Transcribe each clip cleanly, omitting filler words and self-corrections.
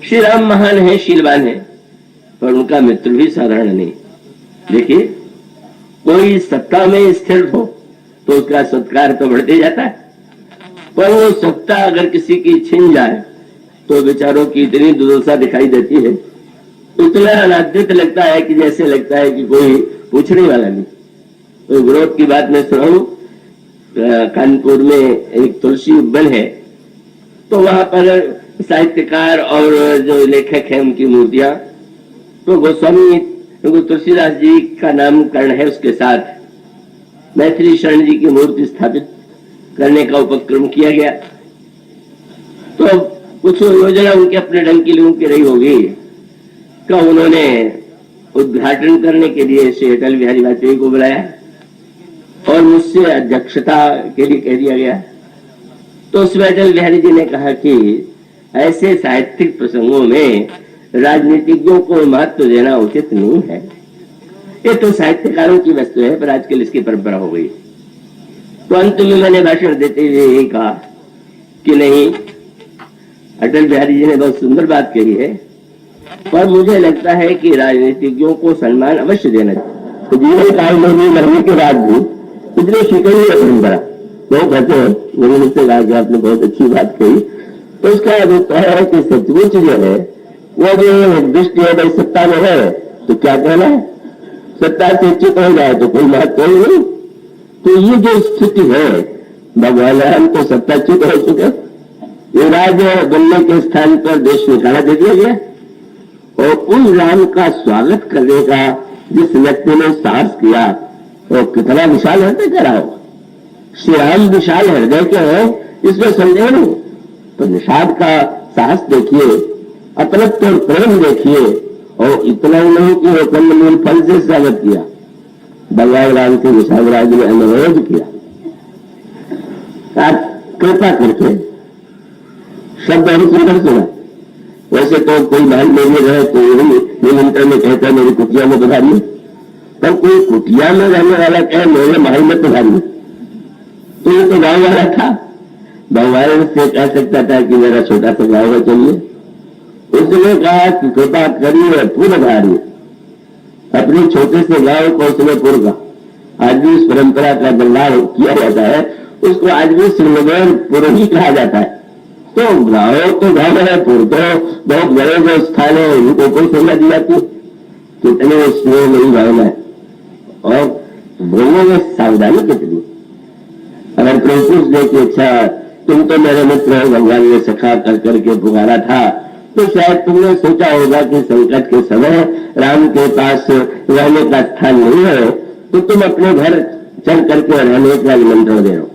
श्री राम महान है, शीलवान है, पर उनका मित्र भी साधारण नहीं। देखिए, कोई सत्ता में स्थिर हो तो उसका सत्कार तो बढ़ते जाता है, पर वो सत्ता अगर किसी की छिन जाए तो बेचारों की इतनी दुर्दशा दिखाई देती है, इतना अनादृत लगता है कि जैसे लगता है कि कोई पूछने वाला नहीं। तो विरोध की बात मैं सुनाऊं, कानपुर में एक तुलसी उद्यान है, तो वहां पर साहित्यकार और जो लेखक है उनकी मूर्तियां, तो गोस्वामी तुलसीदास जी का नामकरण है, उसके साथ मैथिली शरण जी की मूर्ति स्थापित करने का उपक्रम किया गया। तो कुछ योजना उनके अपने ढंग की लोगों की रही होगी, का उन्होंने उद्घाटन करने के लिए श्री अटल बिहारी वाजपेयी को बुलाया और मुझसे अध्यक्षता के लिए कह दिया गया। तो उसमें अटल बिहारी जी ने कहा कि ऐसे साहित्यिक प्रसंगों में राजनीतिज्ञों को महत्व देना उचित नहीं है, ये तो साहित्यकारों की वस्तु है, पर आजकल इसकी परंपरा हो गई। तो अंत में मैंने भाषण देते हुए यही कहा कि नहीं, अटल बिहारी जी ने बहुत सुंदर बात कही है, पर मुझे लगता है कि राजनीतिज्ञों को सम्मान अवश्य देना चाहिए। तो जीवन काल में भी मरने के बाद भी इतनी शिकड़ी है परंपरा, बहुत कहते हैं, मैंने मुझसे कहा कि आपने बहुत अच्छी बात कही। तो उसका अभिप्राय है कि सचमुच जो है वो जो दृष्टि है भाई सत्ता में है तो क्या कहना है, सत्ता से चित हो जाए तो कोई महत्व नहीं। तो ये जो स्थिति है, भगवान राम तो सत्ताच्युत हो चुके, युवराज बनने के स्थान पर देश निकाला दे दिया गया, और उस राम का स्वागत करने का जिस व्यक्ति ने साहस किया वो कितना विशाल हृदय का रहा हो। श्री राम विशाल हृदय के हैं, इसमें संदेह नहीं, तो निषाद का साहस देखिए, अपनत्व और प्रेम देखिए, और इतना ही नहीं कि वो कंदमूल फल से स्वागत किया, भगवान राम से निषाद राज ने अनुरोध किया, आप कृपा करके शब्द और सुंदर सुना। वैसे तो कोई महल में भी रहे तो यही निमंत्रण में कहता है मेरी कुटिया में पधारिए, पर कोई कुटिया में रहने वाला कहे मेरे महल में पधारिए, तो ये तो गाँव वाला था, भगवान से कह सकता था कि मेरा छोटा सा गाँव है, चलिए। उसने कहा कि कृपा करिए पूर्ण धारिए, अपने छोटे से गाँव को उसने पूर्ण कहा। आज भी इस परंपरा का बदलाव किया जाता है, उसको आज भी श्रीनगर पूर्व ही कहा जाता है। तो गाँव तो गाँव है, पूर्व तो बहुत बड़े जो स्थल है उनको कोई संज्ञा दी जाती, कितने स्नेह नहीं भावना है, और बोलने में सावधानी कितनी। अगर कोई पूछ दे कि अच्छा तुम तो मेरे मित्र हो, भगवान ने सखा कर करके पुकारा था, तो शायद तुमने सोचा होगा कि संकट के समय राम के पास रहने का स्थान नहीं है, तो तुम अपने घर चल करके रहने का निमंत्रण दे रहे।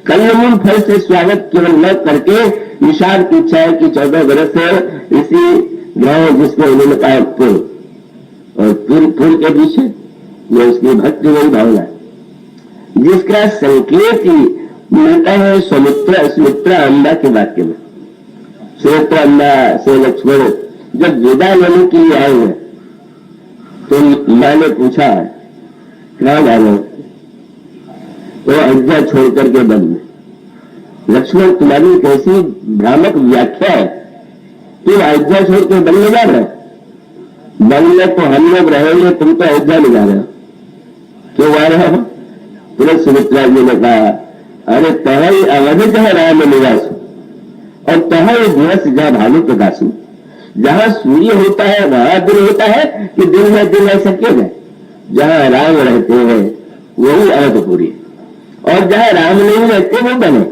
कंदमूल फल से स्वागत केवल न करके निषाद की इच्छा है कि 14 वर्ष इसी गांव जिसमें उन्होंने कहा फूल, और फूल के पीछे ये उसकी भक्ति वही भावना जिसका संकेत ही मिलता है सुमित्रा अम्बा के वाक्य में। सुमित्रा अम्बा से लक्ष्मण जब विदा लेने के लिए आए हैं तो मां ने पूछा कहां जाना, तो अयोध्या छोड़ करके वन में। लक्ष्मण तुम्हारी कैसी भ्रामक व्याख्या है, तुम अयोध्या छोड़ के वन में जा रहे हो, वन में तो हम लोग रहेंगे, तुम तो अयोध्या में जा रहे हो, क्यों आ रहे हो? तुरंत सुमित्रा जी ने कहा अरे तहई अवध है राम निवास, और तहई दिवस जहाँ भानु प्रकाशु, जहां सूर्य होता है वहां दिन होता है कि दिन में दिन ऐसा क्यों है? जहां राम रहते हैं वही अवधपुरी, और जहां राम नहीं रहते वो बने।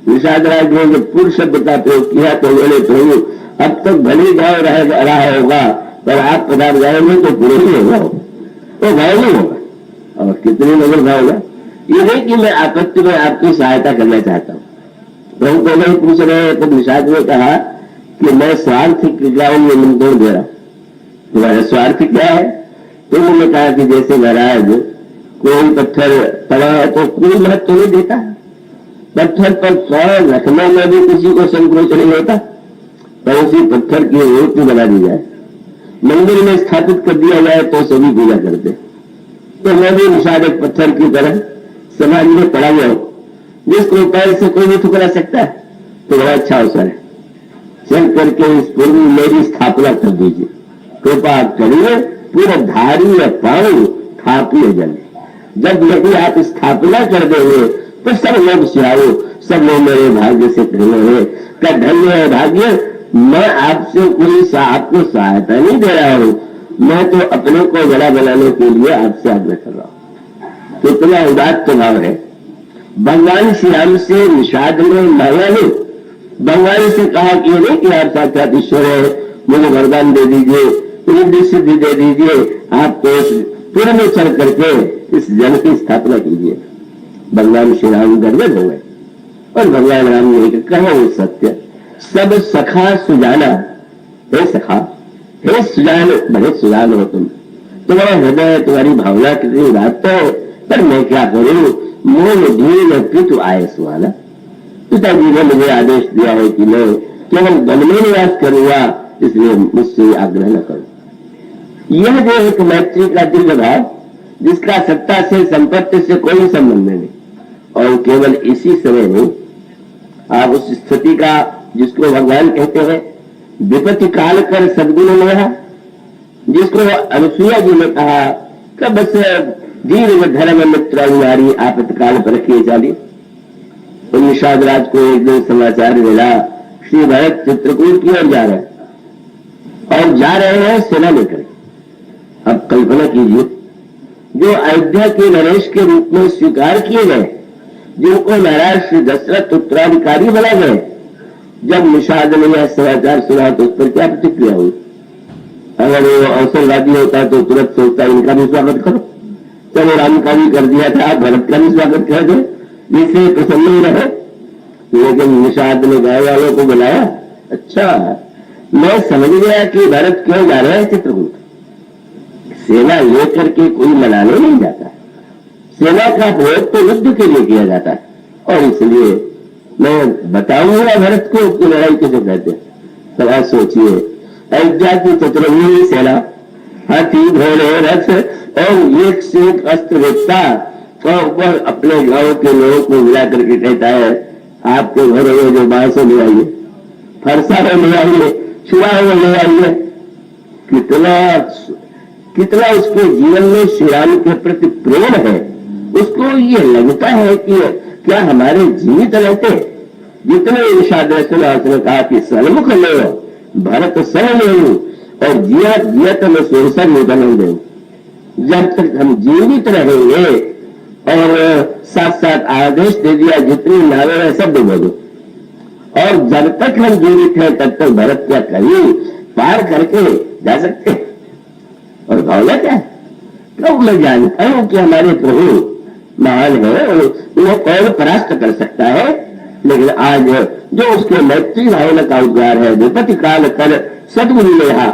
निषाद राज ने जब पूर्व शब्द का प्रयोग किया तो बोले प्रभु अब तक भले गाँव रहा होगा, पर आप पदार्थ जाएंगे तो पूरे ही होगा, वो गाँव नहीं होगा, और कितने नगर गाँव होगा। ये नहीं कि मैं आपत्ति में आपकी सहायता करना चाहता हूँ। प्रभु को नहीं पूछ रहे हैं, तो निषाद ने कहा कि मैं स्वार्थ गाँव में निमंत्रण दे रहा हूं, तुम्हारा स्वार्थ क्या है? तो उन्होंने कहा कि जैसे महाराज कोई पत्थर पड़ा है तो कोई महत्व नहीं देता, पत्थर पर पैर रखने में भी किसी को संकोच नहीं होता, पर उसी पत्थर की मूर्ति बना दी जाए, मंदिर में स्थापित कर दिया जाए तो सभी पूजा करते। तो मैं भी निषाद एक पत्थर की तरह समाज में पड़ा हुआ हूं, जिसको पैर से कोई नहीं ठुकरा सकता, तो बड़ा अच्छा अवसर है। चल करके इस पूर्व में मेरी स्थापना कर दीजिए, कृपा करिए, पूरा धारी या पाऊ थापिए जल। जब यदि आप स्थापना कर देंगे तो सब लोग सियाओ, सब लोग मेरे भाग्य से कहेंगे क्या धन्य है भाग्य, मैं आपसे कोई आपको सहायता नहीं दे रहा हूं, मैं तो अपने को बड़ा बनाने के लिए आपसे आग्रह कर रहा हूं। कितना तो उदात्त भाव है। भगवान श्री राम से निषाद में मांगा नहीं, भगवान से कहा कि नहीं कि आप साक्षात ईश्वर है, मुझे वरदान दे दीजिए, रिद्धि सिद्धि दे दीजिए, आपको पूर्ण में चल करके इस जन की स्थापना कीजिए। भगवान श्री राम गर्वित हो गए और भगवान राम ने कहा वो सत्य, सब सखा सुजाना, हे सखा, हे सुजान, बड़े सुजान हो तुम, तुम्हारा हृदय तुम्हारी भावना कितनी उदात्त है, पर मैं क्या करूं, मोह धीर पितु आए सुहाना। पिताजी ने मुझे आदेश दिया है कि मैं केवल वन में निवास करूंगा, इसलिए मुझसे आग्रह न करूं। यह जो एक मैत्री का दिव्य भाव, जिसका सत्ता से संपत्ति से कोई संबंध नहीं, और केवल इसी समय नहीं, आप उस स्थिति का जिसको भगवान कहते हैं विपत्ति काल कर सदगुण लेहा, जिसको अनुसुईया जी ने कहा कि बस दीर्घ धर्म मित्र नारी आपत्काल पर रखिए चाली। निषाद राज को एक दिन समाचार मिला, श्री भरत चित्रकूट की ओर जा रहे हैं और जा रहे हैं सेना लेकर। अब कल्पना कीजिए, जो अयोध्या के नरेश के रूप में स्वीकार किए गए, जिनको महाराज श्री दशरथ उत्तराधिकारी बना गए, जब निषाद ने यह समाचार सुना तो उस पर क्या प्रतिक्रिया हुई? अगर वो अवसरवादी होता तो तुरंत सोचता इनका भी स्वागत करो, चलो राम का भी कर दिया था, भरत का भी स्वागत कर दो, जिससे प्रसन्न ही रहे। लेकिन निषाद ने गाय वालों को बुलाया, अच्छा मैं समझ गया कि भरत क्यों जा रहे हैं चित्रकूट। सेना लेकर के कोई मनाने नहीं जाता, सेना का प्रयोग तो युद्ध के लिए किया जाता है, और इसलिए मैं बताऊंगा भरत को कि लड़ाई किसे कहते हैं। तो आप सोचिए, अयोध्या की चतुर्भुज सेना, हाथी घोड़े रथ और एक से एक अस्त्र वेचता, और वह अपने गांव के लोगों को मिला करके कहता है आपके घरों में जो बांस ले आइए, फरसा ले आइए, छुआ हुआ ले आइए। कितना उसके जीवन में श्री राम के प्रति प्रेम है। उसको ये लगता है कि क्या हमारे जीवित रहते, जितने निषाद ने कहा कि सन्मुख ले भरत सह ले, और जिया जिया तो मैं सोरसर निधन दे। जब तक हम जीवित रहेंगे, और साथ साथ आदेश दे दिया जितनी नावें हैं सब डूबो दो, और जब तक हम जीवित हैं तब तक भरत क्या कहीं पार करके जा सकते हैं। और भावना क्या है, तो मैं जानता हूं कि हमारे प्रभु महान है, उन्हें कौन परास्त कर सकता है, लेकिन आज जो उसके मैत्री भावना का उद्गार है, विपत्ति काल कर सदगुरु लेहा,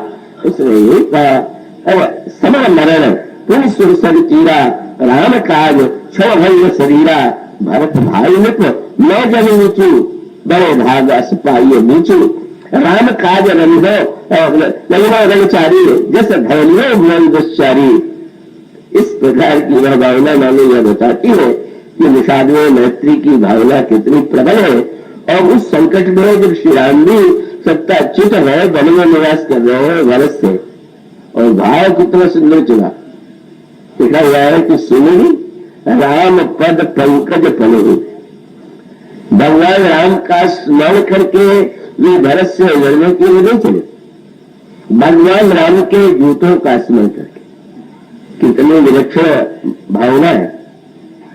उसने यही कहा समर मरण पुण्य सुरसर चीरा, राम काज छो भंग शरीरा, भरत भाई मित्र मैं जन नीचू, बड़े भाग सिपाही नीचू, राम काज रंधो लगना रंगचारी, जस धैर्य मन दुश्चारी। इस प्रकार की वह भावना मानो यह बताती है कि निषाद में मैत्री की भावना कितनी प्रबल है, और उस संकट में जब श्री राम भी सत्ता च्युत है, वन में निवास कर रहे हैं भरत से, और भाव कितना सुंदर चुना। लिखा हुआ है कि सुनी राम पद पंकज पलू, भगवान राम का स्मरण करके वे भरत से लड़ने के लिए नहीं चले, भगवान राम के जूतों का स्मरण करके। कितनी विलक्षण भावना है।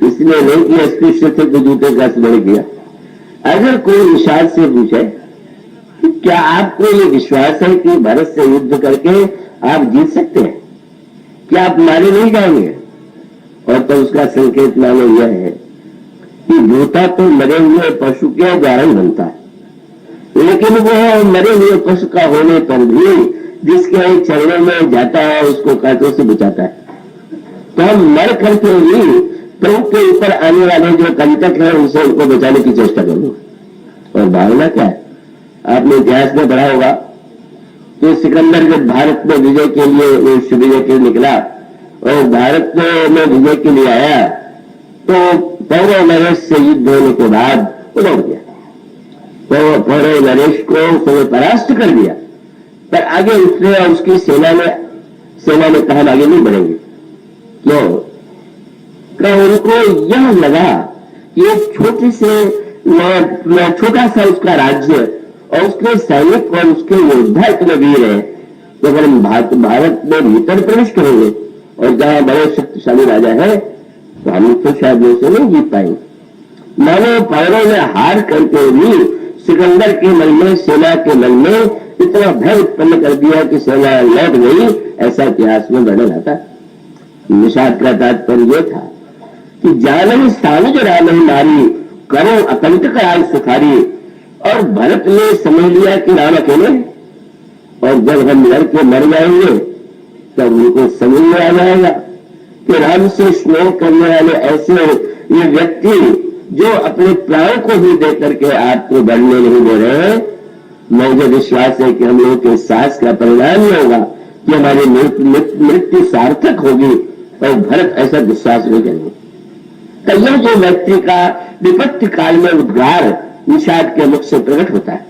इसलिए नहीं कि अस्पृश्य थे तो जूते का स्मरण किया। अगर कोई निषाद से पूछे कि क्या आपको ये विश्वास है कि भरत से युद्ध करके आप जीत सकते हैं, क्या आप मारे नहीं जाएंगे, और तो उसका संकेत मानो यह है कि जूता तो मरे हुए पशु के द्वारा ही बनता है, लेकिन वह मरे हुए पशु का होने पर भी जिसके चरणों में जाता है उसको कांटों से बचाता है। तो हम मर करके ही प्रभु के ऊपर आने वाले जो कंटक है उनसे उनको बचाने की चेष्टा करूंगा। और भावना क्या है, आपने इतिहास में पढ़ा होगा कि सिकंदर जब भारत में विजय के लिए विश्व विजय के लिए निकला और भारत में विजय के लिए आया, तो पौरव नरेश से युद्ध होने के बाद वो लौट गया। तो पौरव नरेश को उसने परास्त कर दिया, पर आगे उसने और उसकी सेना ने कहा हम आगे नहीं बढ़ेंगे। क्यों? उनको यह लगा कि एक छोटा सा उसका राज्य और उसके सैनिक और उसके योद्धा इतने वीर है, तो अगर हम भारत में भीतर प्रवेश करेंगे और जहां बड़े शक्तिशाली राजा है तो हम तो शायद उसे नहीं जीत पाएंगे। मानो पौरव ने हार करके भी सिकंदर के मन में, सेना के मन में इतना भय उत्पन्न कर दिया कि सेना लौट गई, ऐसा इतिहास में वर्णन आता। निषाद का तात्पर्य यह था कि जानन सानुज राम नारी करो अकंटक राज सुखारी। और भरत ने समझ लिया कि राम अकेले, और जब हम लड़के मर जाएंगे तब उनको समझ में आ जाएगा कि राम से स्नेह करने वाले ऐसे ये व्यक्ति जो अपने प्राण को भी दे करके आपको बढ़ने नहीं दे रहे हैं, मुझे विश्वास है कि हम लोगों के साहस का परिणाम ये होगा कि हमारी मृत्यु सार्थक होगी, और भरत ऐसा विश्वास नहीं करेंगे। तो यह जो व्यक्ति का विपत्ति काल में उद्गार निषाद के मुख से प्रकट होता है,